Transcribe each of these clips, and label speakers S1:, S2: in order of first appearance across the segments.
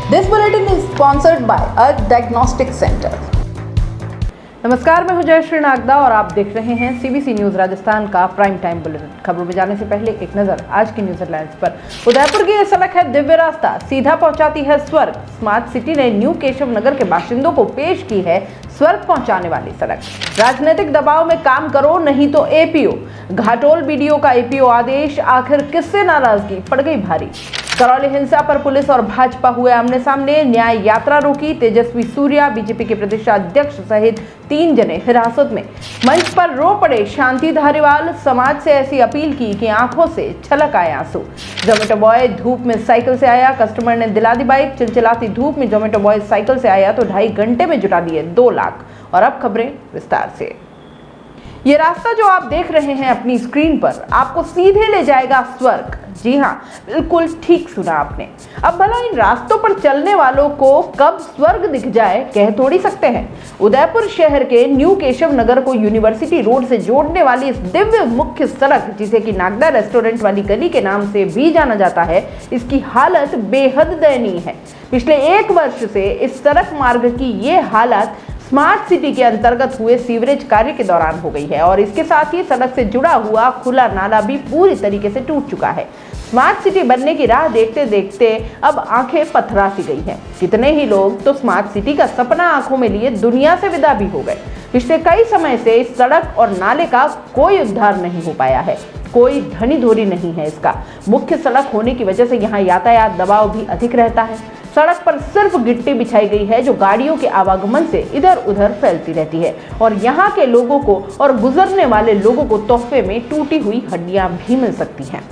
S1: This bulletin is sponsored by a diagnostic center. नमस्कार, मैं हूं जयश्री नागदा और आप देख रहे हैं सीबीसी न्यूज राजस्थान का प्राइम टाइम बुलेटिन। खबरों में जाने से पहले एक नजर आज की न्यूज हेडलाइंस पर। उदयपुर की यह सड़क है दिव्य रास्ता, सीधा पहुंचाती है स्वर्ग। स्मार्ट सिटी ने न्यू केशव नगर के बाशिंदों को पेश की है स्वर्ग पहुंचाने वाली सड़क। राजनीतिक दबाव में काम करो नहीं तो एपीओ। घाटोल बीडीओ का एपीओ आदेश, आखिर किससे नाराजगी पड़ गई भारी। करौली हिंसा पर पुलिस और भाजपा हुए आमने सामने, न्याय यात्रा रोकी। तेजस्वी सूर्या बीजेपी के प्रदेशाध्यक्ष सहित 3 जने हिरासत में। मंच पर रो पड़े शांति धारीवाल, समाज से ऐसी अपील की कि आंखों से छलक आए आंसू। जोमेटो बॉय धूप में साइकिल से आया, कस्टमर ने दिला दी बाइक। चिलचिलाती धूप में जोमेटो बॉय साइकिल से आया तो 2.5 घंटे में जुटा दिए 2 लाख। और अब खबरें विस्तार से। ये रास्ता जो आप देख रहे हैं अपनी स्क्रीन पर, आपको सीधे ले जाएगा स्वर्ग। जी हाँ, बिल्कुल ठीक सुना आपने। अब भला इन रास्तों पर चलने वालों को कब स्वर्ग दिख जाए कह थोड़ी सकते हैं। उदयपुर शहर के न्यू केशव नगर को यूनिवर्सिटी रोड से जोड़ने वाली इस दिव्य मुख्य सड़क, जिसे कि नागदा रेस्टोरेंट वाली गली के नाम से भी जाना जाता है, इसकी हालत बेहद दयनीय है। पिछले 1 वर्ष से इस सड़क मार्ग की ये हालत स्मार्ट सिटी के अंतर्गत हुए सीवरेज कार्य के दौरान हो गई है और इसके साथ ही सड़क से जुड़ा हुआ खुला नाला भी पूरी तरीके से टूट चुका है। स्मार्ट सिटी बनने की राह देखते देखते अब आंखें पथरा सी गई हैं। कितने ही लोग तो स्मार्ट सिटी का सपना आंखों में लिए दुनिया से विदा भी हो गए। पिछले कई समय से इस सड़क और नाले का कोई उद्धार नहीं हो पाया है, कोई धनी धोरी नहीं है इसका। मुख्य सड़क होने की वजह से यहाँ यातायात दबाव भी अधिक रहता है। सड़क पर सिर्फ गिट्टी बिछाई गई है जो गाड़ियों के आवागमन से इधर उधर फैलती रहती है और यहाँ के लोगों को और गुजरने वाले लोगों को तोहफे में टूटी हुई हड्डियां भी मिल सकती हैं।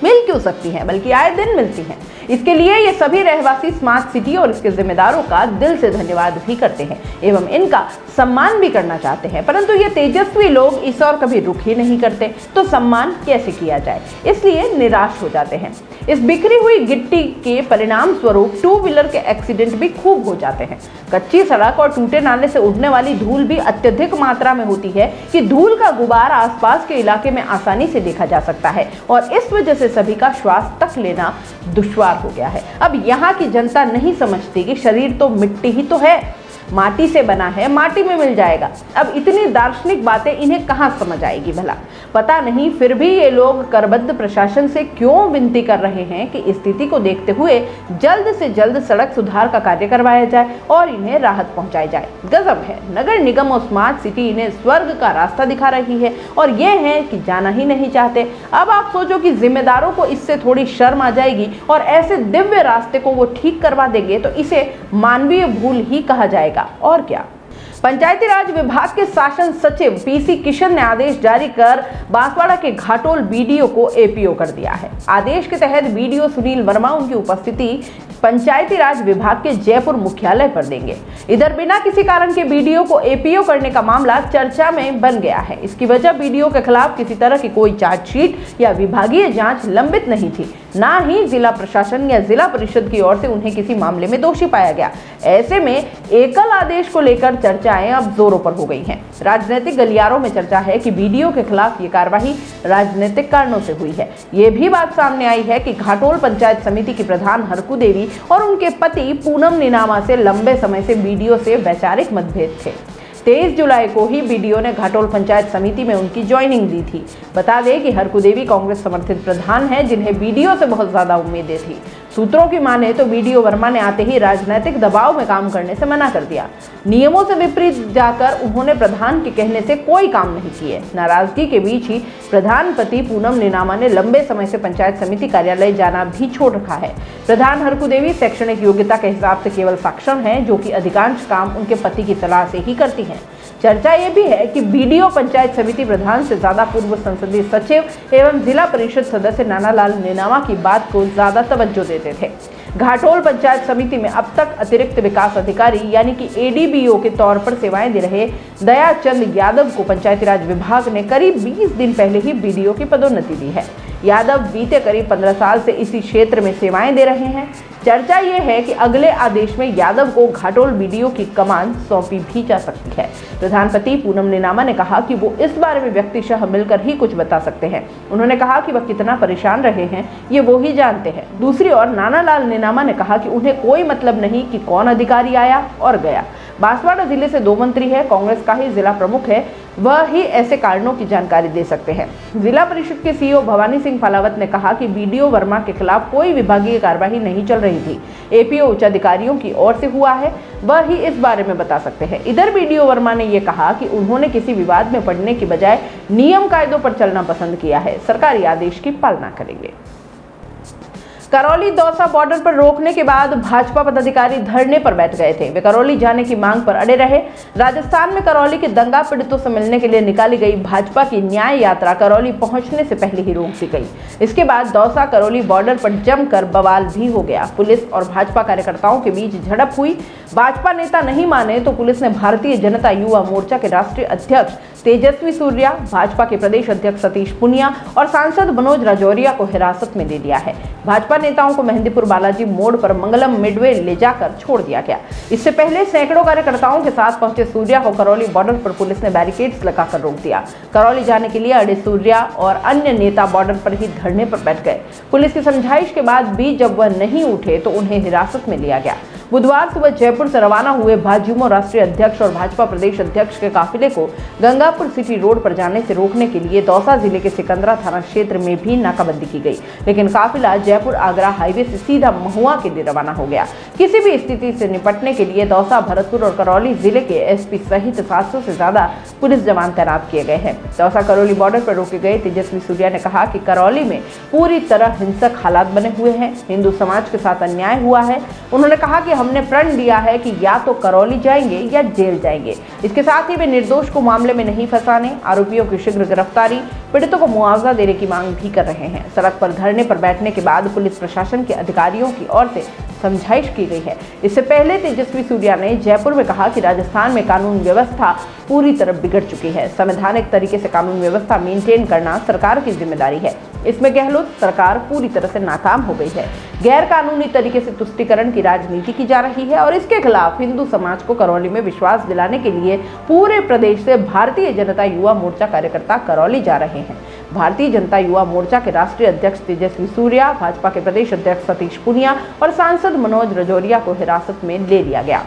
S1: मिल क्यों सकती हैं, बल्कि आए दिन मिलती हैं। इसके लिए ये सभी रहवासी स्मार्ट सिटी और इसके जिम्मेदारों का दिल से धन्यवाद भी करते हैं एवं इनका सम्मान भी करना चाहते हैं। परंतु ये तेजस्वी लोग इस और कभी रुख ही नहीं करते, तो सम्मान कैसे किया जाए, इसलिए निराश हो जाते हैं। इस बिखरी हुई गिट्टी के परिणाम स्वरूप 2 व्हीलर के एक्सीडेंट भी खूब हो जाते हैं। कच्ची सड़क और टूटे नाले से उड़ने वाली धूल भी अत्यधिक मात्रा में होती है कि धूल का गुबार आसपास के इलाके में आसानी से देखा जा सकता है और इस वजह से सभी का श्वास तक लेना दुश्वार हो गया है। अब यहाँ की जनता नहीं समझती कि शरीर तो मिट्टी ही तो है, माटी से बना है, माटी में मिल जाएगा। अब इतनी दार्शनिक बातें इन्हें कहाँ समझ आएगी भला, पता नहीं। फिर भी ये लोग करबद्ध प्रशासन से क्यों विनती कर रहे हैं कि स्थिति को देखते हुए जल्द से जल्द सड़क सुधार का कार्य करवाया जाए और इन्हें राहत पहुंचाई जाए। गजब है, नगर निगम और स्मार्ट सिटी इन्हें स्वर्ग का रास्ता दिखा रही है और ये है कि जाना ही नहीं चाहते। अब आप सोचो कि जिम्मेदारों को इससे थोड़ी शर्म आ जाएगी और ऐसे दिव्य रास्ते को वो ठीक करवा देंगे तो इसे मानवीय भूल ही कहा जाएगा और क्या। पंचायती राज विभाग के शासन सचिव पीसी किशन ने आदेश जारी कर बांसवाड़ा के घाटोल बीडीओ को एपीओ कर दिया है। आदेश के तहत बीडीओ सुनील वर्मा उनकी उपस्थिति पंचायती राज विभाग के जयपुर मुख्यालय पर देंगे। इधर बिना किसी कारण के बीडीओ को एपीओ करने का मामला चर्चा में बन गया है। इसकी वजह बीडीओ के खिलाफ किसी तरह की कोई चार्जशीट या विभागीय जांच लंबित नहीं थी, ना ही जिला प्रशासन या जिला परिषद की ओर से उन्हें किसी मामले में दोषी पाया गया। ऐसे में एकल आदेश को लेकर चर्चाएं अब जोरों पर हो गई हैं। राजनीतिक गलियारों में चर्चा है कि बीडीओ के खिलाफ ये कार्रवाई राजनीतिक कारणों से हुई है। ये भी बात सामने आई है कि घाटोल पंचायत समिति की प्रधान हरकू देवी और उनके पति पूनम निनामा से लंबे समय से बीडीओ से वैचारिक मतभेद थे। 23 जुलाई को ही बीडीओ ने घाटोल पंचायत समिति में उनकी ज्वाइनिंग दी थी। बता दें कि हरकू देवी कांग्रेस समर्थित प्रधान हैं जिन्हें बीडीओ से बहुत ज्यादा उम्मीदें थी। सूत्रों की माने तो बीडीओ वर्मा ने आते ही राजनीतिक दबाव में काम करने से मना कर दिया। नियमों से विपरीत जाकर उन्होंने प्रधान के कहने से कोई काम नहीं किए। नाराजगी के बीच ही प्रधान पति पूनम निनामा ने लंबे समय से पंचायत समिति कार्यालय जाना भी छोड़ रखा है। प्रधान हरकू देवी शैक्षणिक योग्यता के हिसाब से केवल साक्षर हैं, जो कि अधिकांश काम उनके पति की सलाह से ही करती हैं। चर्चा ये भी है कि बीडीओ पंचायत समिति प्रधान से ज्यादा पूर्व संसदीय सचिव एवं जिला परिषद सदस्य नानालाल निनामा की बात को ज्यादा तवज्जो देते थे। घाटोल पंचायत समिति में अब तक अतिरिक्त विकास अधिकारी यानी कि एडीबीओ के तौर पर सेवाएं दे रहे दयाचंद यादव को पंचायती राज विभाग ने करीब 20 दिन पहले ही बीडीओ की पदोन्नति दी है। यादव बीते करीब 15 साल से इसी क्षेत्र में सेवाएं दे रहे हैं। चर्चा ये है कि अगले आदेश में यादव को घाटोल बीडीओ की कमान सौंपी भी जा सकती है। प्रधानपति पूनम नेनामा ने कहा कि वो इस बारे में व्यक्तिशः मिलकर ही कुछ बता सकते हैं। उन्होंने कहा कि वह कितना परेशान रहे हैं ये वो ही जानते हैं। दूसरी ओर नानालाल नेनामा ने कहा कि उन्हें कोई मतलब नहीं कि कौन अधिकारी आया और गया। बांसवाड़ा जिले से 2 मंत्री है, कांग्रेस का ही जिला प्रमुख है, वह ही ऐसे कारणों की जानकारी दे सकते हैं। जिला परिषद के सीईओ भवानी सिंह फलावत ने कहा कि बीडीओ वर्मा के खिलाफ कोई विभागीय कार्यवाही नहीं चल रही थी, एपीओ उच्च अधिकारियों की ओर से हुआ है, वह ही इस बारे में बता सकते हैं। इधर बीडीओ वर्मा ने यह कहा कि उन्होंने किसी विवाद में पड़ने की बजाय नियम कायदों पर चलना पसंद किया है, सरकारी आदेश की पालना करेंगे। करौली दौसा बॉर्डर पर रोकने के बाद भाजपा पदाधिकारी धरने पर बैठ गए थे। वे करौली जाने की मांग पर अड़े रहे। राजस्थान में करौली के दंगा पीड़ितों से मिलने के लिए निकाली गई भाजपा की न्याय यात्रा करौली पहुंचने से पहले ही रोक दी गई। इसके बाद दौसा करौली बॉर्डर पर जमकर बवाल भी हो गया। पुलिस और भाजपा कार्यकर्ताओं के बीच झड़प हुई। भाजपा नेता नहीं माने तो पुलिस ने भारतीय जनता युवा मोर्चा के राष्ट्रीय अध्यक्ष तेजस्वी सूर्या, भाजपा के प्रदेश अध्यक्ष सतीश पुनिया और सांसद मनोज राजौरिया को हिरासत में ले लिया है। भाजपा नेताओं को मेहंदीपुर बालाजी मोड़ पर मंगलम मिडवे ले जाकर छोड़ दिया गया। इससे पहले सैकड़ों कार्यकर्ताओं के साथ पहुंचे सूर्या को करौली बॉर्डर पर पुलिस ने बैरिकेड्स लगाकर रोक दिया। करौली जाने के लिए अड़े सूर्या और अन्य नेता बॉर्डर पर ही धरने पर बैठ गए। पुलिस की समझाइश के बाद भी जब वह नहीं उठे तो उन्हें हिरासत में लिया गया। बुधवार सुबह जयपुर से रवाना हुए भाजयुमो राष्ट्रीय अध्यक्ष और भाजपा प्रदेश अध्यक्ष के काफिले को गंगापुर सिटी रोड पर जाने से रोकने के लिए दौसा जिले के सिकंदरा थाना क्षेत्र में भी नाकाबंदी की गई, लेकिन काफिला जयपुर आगरा हाईवे से सीधा महुआ के लिए रवाना हो गया। किसी भी स्थिति से निपटने के लिए दौसा, भरतपुर और करौली जिले के एसपी सहित 700 से ज्यादा पुलिस जवान तैनात किए गए हैं। दौसा करौली बॉर्डर पर रोके गए तेजस्वी सूर्या ने कहा कि करौली में पूरी तरह हिंसक हालात बने हुए हैं, हिंदू समाज के साथ अन्याय हुआ है। उन्होंने कहा कि हमने प्रण लिया है कि या तो करौली जाएंगे या जेल जाएंगे। इसके साथ ही वे निर्दोष को मामले में नहीं फंसाने, आरोपियों की शीघ्र गिरफ्तारी, पीड़ितों को मुआवजा देने की मांग भी कर रहे हैं। सड़क पर धरने पर बैठने के बाद पुलिस प्रशासन के अधिकारियों की ओर से समझाइश की गई है। इससे पहले तेजस्वी सूर्या ने जयपुर में कहा कि राजस्थान में कानून व्यवस्था पूरी तरह बिगड़ चुकी है। संवैधानिक तरीके से कानून व्यवस्था मेंटेन करना सरकार की जिम्मेदारी है। इसमें गहलोत सरकार पूरी तरह से नाकाम हो गई है। गैर कानूनी तरीके से तुष्टीकरण की राजनीति की जा रही है और इसके खिलाफ हिंदू समाज को करौली में विश्वास दिलाने के लिए पूरे प्रदेश से भारतीय जनता युवा मोर्चा कार्यकर्ता करौली जा रहे हैं। भारतीय जनता युवा मोर्चा के राष्ट्रीय अध्यक्ष तेजस्वी सूर्या, भाजपा के प्रदेश अध्यक्ष सतीश पुनिया और सांसद मनोज राजौरिया को हिरासत में ले लिया गया।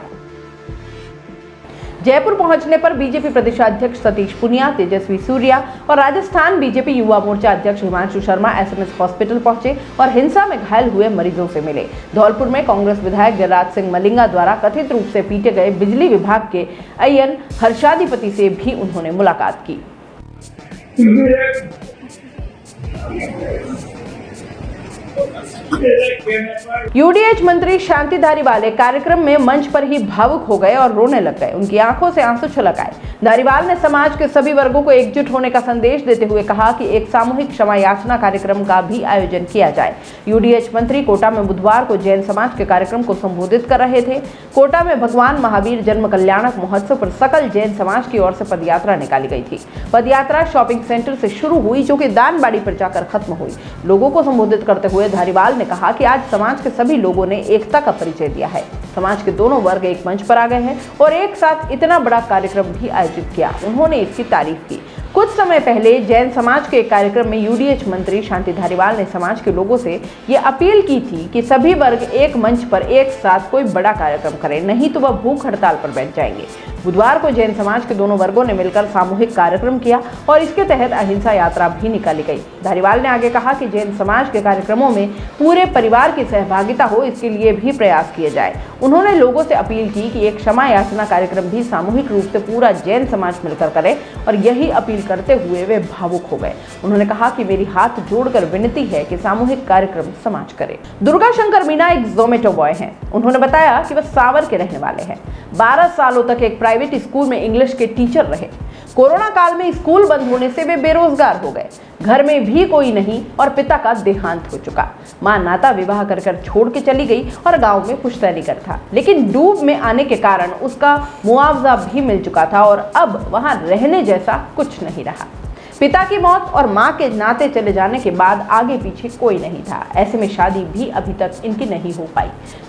S1: जयपुर पहुंचने पर बीजेपी प्रदेशाध्यक्ष सतीश पुनिया, तेजस्वी सूर्या और राजस्थान बीजेपी युवा मोर्चा अध्यक्ष हिमांशु शर्मा एसएमएस हॉस्पिटल पहुंचे और हिंसा में घायल हुए मरीजों से मिले। धौलपुर में कांग्रेस विधायक गिरिराज सिंह मलिंगा द्वारा कथित रूप से पीटे गए बिजली विभाग के अयन हर्षाधिपति से भी उन्होंने मुलाकात की। यूडीएच मंत्री शांति धारीवाल एक कार्यक्रम में मंच पर ही भावुक हो गए और रोने लग गए। उनकी आंखों से आंसू छलक आए। धारीवाल ने समाज के सभी वर्गों को एकजुट होने का संदेश देते हुए कहा कि एक सामूहिक क्षमा याचना कार्यक्रम का भी आयोजन किया जाए। यूडीएच मंत्री कोटा में बुधवार को जैन समाज के कार्यक्रम को संबोधित कर रहे थे। कोटा में भगवान महावीर जन्म कल्याणक महोत्सव पर सकल जैन समाज की ओर से पदयात्रा निकाली गई थी। पदयात्रा शॉपिंग सेंटर से शुरू हुई जो कि दानबाड़ी पर जाकर खत्म हुई। लोगों को संबोधित करते हुए धारीवाल ने कहा कि आज समाज के सभी लोगों ने एकता का परिचय दिया है। समाज के दोनों वर्ग एक मंच पर आ गए हैं और एक साथ इतना बड़ा कार्यक्रम भी आयोजित किया। उन्होंने इसकी तारीफ की। कुछ समय पहले जैन समाज के एक कार्यक्रम में यूडीएच मंत्री शांति धारीवाल ने समाज के लोगों से ये अपील की थी कि सभी वर्ग एक मंच पर एक साथ कोई बड़ा कार्यक्रम करें, नहीं तो वह भूख हड़ताल पर बैठ जाएंगे। बुधवार को जैन समाज के दोनों वर्गों ने मिलकर सामूहिक कार्यक्रम किया और इसके तहत अहिंसा यात्रा भी निकाली गई। धारीवाल ने आगे कहा कि जैन समाज के कार्यक्रमों में पूरे परिवार की सहभागिता हो, इसके लिए भी प्रयास किए जाए। उन्होंने लोगों से अपील की कि एक क्षमा याचना कार्यक्रम भी सामूहिक रूप से पूरा जैन समाज मिलकर करे और यही अपील करते हुए वे भावुक हो गए। उन्होंने कहा कि मेरी हाथ जोड़कर विनती है कि सामूहिक कार्यक्रम समाज करे। दुर्गा शंकर मीना एक जोमेटो बॉय हैं। उन्होंने बताया कि वह सावर के रहने वाले हैं। 12 सालों तक एक प्राइवेट स्कूल में इंग्लिश के टीचर रहे। कोरोना काल में स्कूल बंद होने से वे बेरोजगार हो गए। घर में भी कोई नहीं और पिता का देहांत हो चुका। मां नाता विवाह कर छोड़ के चली गई और गांव में पुश्तैनी घर था, लेकिन डूब में आने के कारण उसका मुआवजा भी मिल चुका था और अब वहां रहने जैसा कुछ नहीं रहा। पिता की मौत और मां के नाते चले जाने के बाद आगे पीछे कोई नहीं था। ऐसे में शादी भी अभी तक इनकी नहीं हो पाई।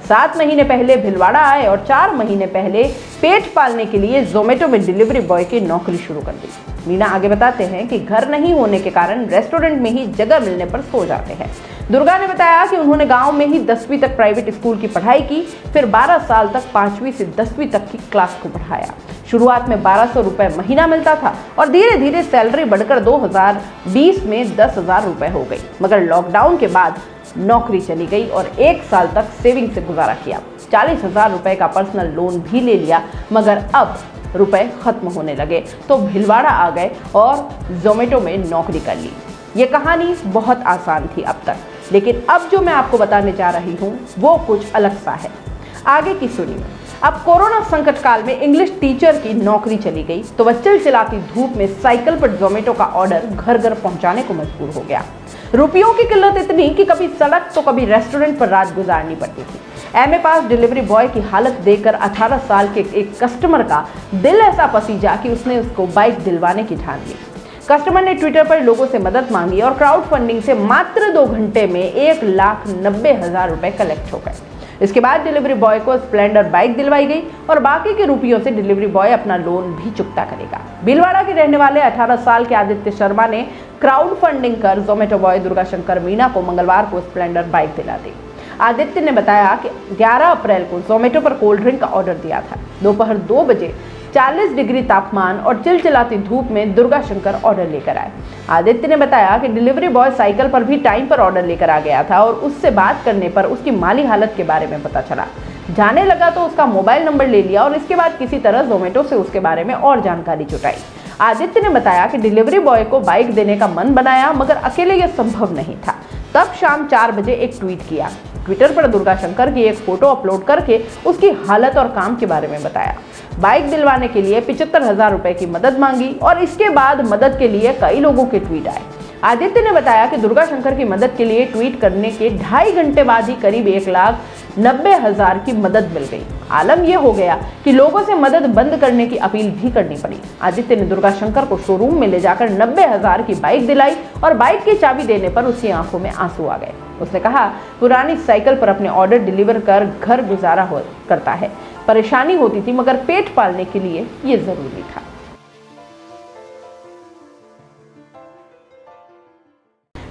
S1: 7 महीने पहले भिलवाड़ा आए और 4 महीने पहले पेट पालने के लिए जोमेटो में डिलीवरी बॉय की नौकरी शुरू कर दी। मीना आगे बताते हैं कि घर नहीं होने के कारण रेस्टोरेंट में ही जगह मिलने पर सो जाते हैं। दुर्गा ने बताया कि उन्होंने गांव में ही 10वीं तक प्राइवेट स्कूल की पढ़ाई की, फिर 12 साल तक 5वीं से 10वीं तक की क्लास को पढ़ाया। शुरुआत में 1200 रुपए महीना मिलता था और धीरे धीरे सैलरी बढ़कर 2020 में 10,000 रुपए हो गई। मगर लॉकडाउन के बाद नौकरी चली गई और 1 साल तक सेविंग से गुजारा किया। 40,000 रुपए का पर्सनल लोन भी ले लिया, मगर अब रुपए खत्म होने लगे तो भिलवाड़ा आ गए और जोमेटो में नौकरी कर ली। ये कहानी बहुत आसान थी अब तक, लेकिन अब जो मैं आपको बताने जा रही हूँ वो कुछ अलग सा है। आगे की सुनिए। अब कोरोना संकट काल में इंग्लिश टीचर की नौकरी चली गई तो वह चिलचिलाती धूप में साइकिल पर जोमेटो का ऑर्डर घर घर पहुंचाने को मजबूर हो गया। रुपयों की किल्लत इतनी कि कभी सड़क तो कभी रेस्टोरेंट पर रात गुजारनी पड़ती थी। एमए पास डिलीवरी बॉय की हालत देखकर 18 साल के एक कस्टमर का दिल ऐसा पसीजा कि उसने उसको बाइक दिलवाने की ठान ली। कस्टमर ने ट्विटर पर लोगों से मदद मांगी और क्राउड फंडिंग से मात्र 2 घंटे में 1,90,000 रुपए कलेक्ट हो गए। इसके बाद डिलीवरी बॉय को स्प्लेंडर बाइक दिलवाई गई और बाकी के रुपयों से डिलीवरी बॉय अपना लोन भी चुकता करेगा। भीलवाड़ा के रहने वाले 18 साल के आदित्य शर्मा ने क्राउड फंडिंग कर जोमेटो बॉय दुर्गा शंकर मीना को मंगलवार को स्प्लेंडर बाइक दिला दी। आदित्य ने बताया कि 11 अप्रैल को जोमेटो पर कोल्ड ड्रिंक का ऑर्डर दिया था। दोपहर 2 बजे 40 डिग्री तापमान और चिलचिलाती धूप में दुर्गा शंकर ऑर्डर लेकर आए। आदित्य ने बताया कि डिलीवरी बॉय साइकिल पर भी टाइम पर ऑर्डर लेकर आ गया था और उससे बात करने पर उसकी माली हालत के बारे में पता चला। जाने लगा तो उसका मोबाइल नंबर ले लिया और इसके बाद किसी तरह जोमेटो से उसके बारे में और जानकारी जुटाई। आदित्य ने बताया कि डिलीवरी बॉय को बाइक देने का मन बनाया, मगर अकेले यह संभव नहीं था। तब शाम 4 बजे एक ट्वीट किया। ट्विटर पर दुर्गा शंकर की एक फोटो अपलोड करके उसकी हालत और काम के बारे में बताया। बाइक दिलवाने के लिए 75,000 रुपए की मदद मांगी और इसके बाद मदद के लिए कई लोगों के ट्वीट आए। आदित्य ने बताया कि दुर्गा शंकर की मदद के लिए ट्वीट करने के 2.5 घंटे बाद ही करीब 1,90,000 की मदद मिल गई। आलम यह हो गया कि लोगों से मदद बंद करने की अपील भी करनी पड़ी। आदित्य ने दुर्गा शंकर को शोरूम में ले जाकर 90,000 की बाइक दिलाई और बाइक की चाबी देने पर उसकी आंखों में आंसू आ गए। उसने कहा, पुरानी साइकिल पर अपने ऑर्डर डिलीवर कर घर गुजारा करता है। परेशानी होती थी, मगर पेट पालने के लिए ये जरूरी था।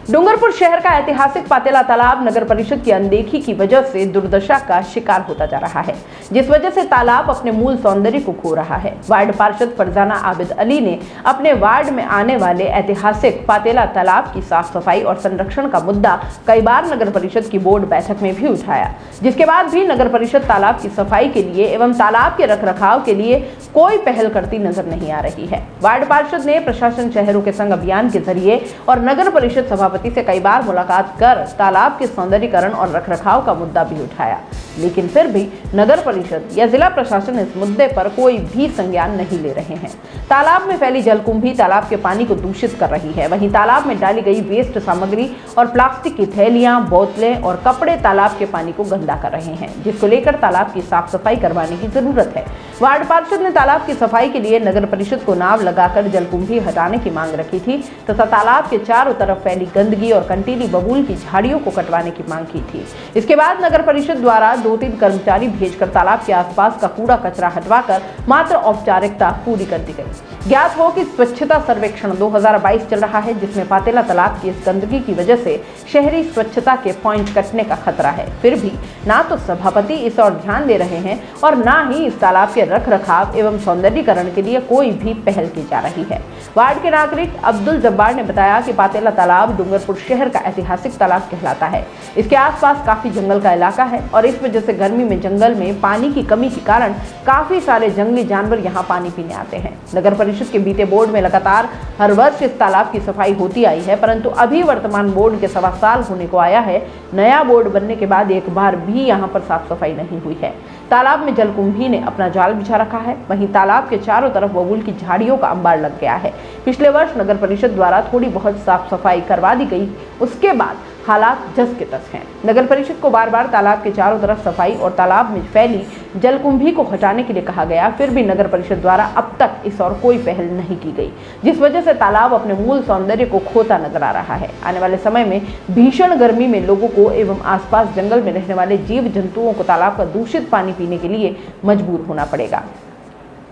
S1: डूंगरपुर शहर का ऐतिहासिक पातेला तालाब नगर परिषद की अनदेखी की वजह से दुर्दशा का शिकार होता जा रहा है, जिस वजह से तालाब अपने मूल सौंदर्य को खो रहा है। वार्ड पार्षद फरजाना आबिद अली ने अपने वार्ड में आने वाले ऐतिहासिक पातेला तालाब की साफ सफाई और संरक्षण का मुद्दा कई बार नगर परिषद की बोर्ड बैठक में भी उठाया, जिसके बाद भी नगर परिषद तालाब की सफाई के लिए एवं तालाब के रखरखाव के लिए कोई पहल करती नजर नहीं आ रही है। वार्ड पार्षद ने प्रशासन शहरों के संग अभियान के जरिए और नगर परिषद सभापति से कई बार मुलाकात कर तालाब के सौंदर्यीकरण और रखरखाव का मुद्दा भी उठाया, लेकिन फिर भी नगर परिषद या जिला प्रशासन इस मुद्दे पर कोई भी संज्ञान नहीं ले रहे हैं। तालाब में फैली जलकुंभी तालाब के पानी को दूषित कर रही है। वहीं तालाब में डाली गई वेस्ट सामग्री और प्लास्टिक की थैलियां, बोतलें और कपड़े तालाब के पानी को गंदा कर रहे हैं, जिसको लेकर तालाब की साफ सफाई करवाने की जरूरत है। वार्ड पार्षद ने तालाब की सफाई के लिए नगर परिषद को नाव लगाकर जलकुंभी हटाने की मांग रखी थी तथा तालाब के चारों तरफ फैली गंदगी और कंटीली बबूल की झाड़ियों को कटवाने की मांग की थी। इसके बाद नगर परिषद द्वारा 2-3 कर्मचारी भेजकर तालाब के आसपास का कूड़ा कचरा हटवाकर मात्र औपचारिकता पूरी कर दी गई। ज्ञात हो कि स्वच्छता सर्वेक्षण 2022 चल रहा है, जिसमें पातेला तालाब की इस गंदगी की वजह से शहरी स्वच्छता के पॉइंट कटने का खतरा है। फिर भी ना तो सभापति इस ओर ध्यान दे रहे हैं और ना ही इस तालाब के रखरखाव एवं सौंदर्यीकरण के लिए कोई भी पहल की जा रही है। वार्ड के नागरिक अब्दुल जब्बार ने बताया कि पातेला तालाब डूंगरपुर शहर का ऐतिहासिक तालाब कहलाता है। इसके आसपास काफी जंगल का इलाका है और इस वजह से गर्मी में जंगल में पानी की कमी के कारण काफी सारे जंगली जानवर यहाँ पानी पीने आते हैं। नगर परिषद के बीते बोर्ड में लगातार हर वर्ष इस तालाब की सफाई होती आई है, परंतु अभी वर्तमान बोर्ड के 1.25 साल होने को आया है। नया बोर्ड बनने के बाद एक बार भी यहाँ पर साफ सफाई नहीं हुई है। तालाब में जलकुंभी ने अपना जाल बिछा रखा है। वहीं तालाब के चारों तरफ बबूल की झाड़ियों का अंबार लग गया है। पिछले वर्ष नगर परिषद द्वारा थोड़ी बहुत साफ सफाई करवा दी गई, उसके बाद हालात जस के तस हैं। नगर परिषद को बार बार तालाब के चारों तरफ सफाई और तालाब में फैली जलकुंभी को हटाने के लिए कहा गया, फिर भी नगर परिषद द्वारा अब तक इस और कोई पहल नहीं की गई, जिस वजह से तालाब अपने मूल सौंदर्य को खोता नजर आ रहा है। आने वाले समय में भीषण गर्मी में लोगों को एवं आसपास जंगल में रहने वाले जीव जंतुओं को तालाब का दूषित पानी पीने के लिए मजबूर होना पड़ेगा।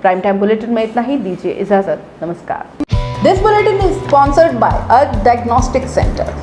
S1: प्राइम टाइम बुलेटिन में इतना ही, दीजिए इजाजत, नमस्कार। This bulletin is sponsored by earth diagnostic centre.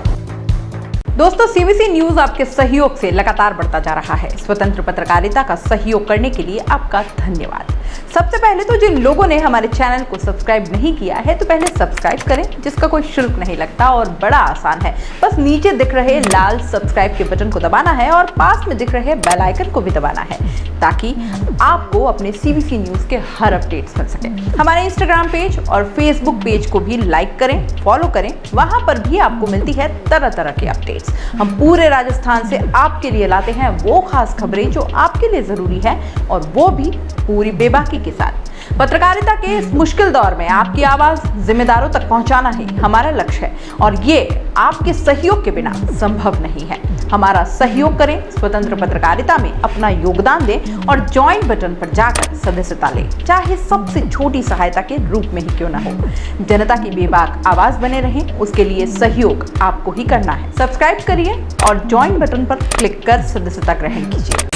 S1: दोस्तों, सीबीसी न्यूज आपके सहयोग से लगातार बढ़ता जा रहा है। स्वतंत्र पत्रकारिता का सहयोग करने के लिए आपका धन्यवाद। सबसे पहले तो जिन लोगों ने हमारे चैनल को सब्सक्राइब नहीं किया है, तो पहले सब्सक्राइब करें, जिसका कोई शुल्क नहीं लगता और बड़ा आसान है। बस नीचे दिख रहे लाल सब्सक्राइब के बटन को दबाना है और पास में दिख रहे बेल आइकन को भी दबाना है, ताकि आपको अपने सीबीसी न्यूज के हर अपडेट्स मिल सके। हमारे इंस्टाग्राम पेज और फेसबुक पेज को भी लाइक करें, फॉलो करें, वहां पर भी आपको मिलती है तरह तरह के अपडेट्स। हम पूरे राजस्थान से आपके लिए लाते हैं वो खास खबरें जो आपके लिए जरूरी है, और वो भी पूरी बेबाकी के साथ। पत्रकारिता के इस मुश्किल दौर में आपकी आवाज जिम्मेदारों तक पहुंचाना ही हमारा लक्ष्य है, और ये आपके सहयोग के बिना संभव नहीं है। हमारा सहयोग करें, स्वतंत्र पत्रकारिता में अपना योगदान दें और ज्वाइन बटन पर जाकर सदस्यता लें, चाहे सबसे छोटी सहायता के रूप में ही क्यों ना हो। जनता की बेबाक आवाज बने रहें, उसके लिए सहयोग आपको ही करना है। सब्सक्राइब करिए और ज्वाइन बटन पर क्लिक कर सदस्यता ग्रहण कीजिए।